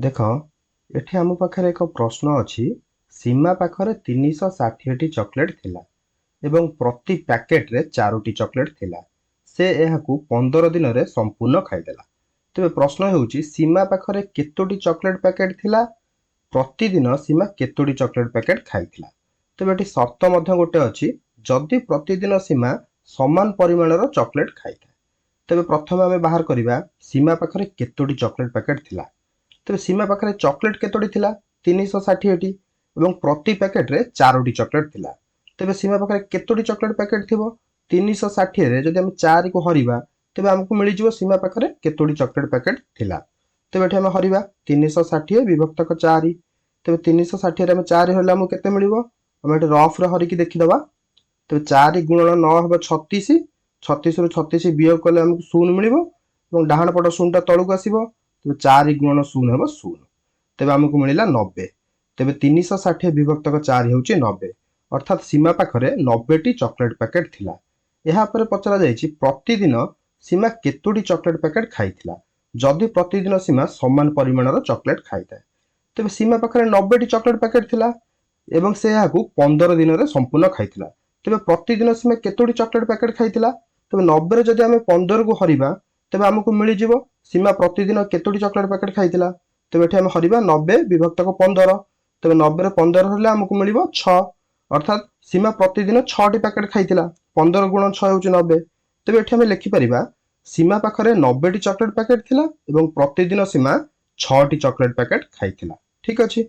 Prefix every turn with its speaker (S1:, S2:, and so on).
S1: देख एठी आम पाखरे एक प्रश्न अछि। सीमा पाखरे 360 चॉकलेट थिला एवं प्रति पैकेट रे 4टी चॉकलेट थिला। से एहाकू 15 दिन रे संपूर्ण खाइदेला। तेबे प्रश्न हेउची सीमा पाखरे केतोटी चॉकलेट पैकेट थिला, प्रतिदिन सीमा केतोटी चॉकलेट पैकेट खाइथिला। तेबे एठी शर्त मध्य गोटे अछि, जदि प्रतिदिन सीमा समान परिमाणर चॉकलेट खाइଥାଏ। तेबे प्रथमे आमे बाहर करिबा सीमा पाखरे केतोटी चॉकलेट पैकेट थिला। तेबे सीमा पाखरे चॉकलेट केतोटी थिला 360 टी एवं प्रति पैकेट रे 4टी चॉकलेट थिला। तेबे सीमा पाखरे केतोटी चॉकलेट पैकेट थिबो 360 रे जदि हम 4 को हरिबा तेबे हमकु मिली जिवो सीमा पाखरे केतोटी चॉकलेट पैकेट थिला। तेबे एठी हम हरिबा 360 विभक्तक 4। तेबे 360 रे हम 4 हरला हमकु केते मिलिबो हम एठी रफ रे हरिकी देखि दबा। तेबे 4 गुणन 9 हबो 36। 36 रु 36 वियोग कले हमकु 0 मिलिबो एवं डाहाण पट 0 टा तळुक आसीबो। तेबे 4 गुणन 0 हबो 0। तेबे हमकु मिलिला 90। तेबे 360 विभक्तक 4 हेउची 90, अर्थात सीमा पाखरे 90 टी चॉकलेट पैकेट थिला। एहा परे पचरा जायछि प्रतिदिन सीमा केतोटी चॉकलेट पैकेट खाइथिला। जदि प्रतिदिन सीमा समान परिमाणर चॉकलेट खाइଥାଏ तेबे सीमा पाखरे 90 टी चॉकलेट पैकेट थिला एवं से एहाकू 15 दिन रे संपूर्ण खाइथिला। तेबे प्रतिदिन सीमा केतोटी चॉकलेट पैकेट खाइथिला? तेबे 90 रे जदि आमे 15 को हरिबा तेबे हमकु मिली जिवो सीमा प्रतिदिन केतोटी चॉकलेट पैकेट खाइथिला। तेबे एठी हम हरिबा 90 विभक्तक 15। तेबे 90 रे 15 हरले हमकु मिलिबो 6, अर्थात सीमा प्रतिदिन 6 टी पैकेट खाइथिला। 15 गुणन 6 हेउची 90। तेबे एठी हम लिखि परिबा सीमा पाखरे 90 टी चॉकलेट पैकेट थिला एवं प्रतिदिन सीमा 6 टी चॉकलेट पैकेट खाइथिला। ठीक अछि।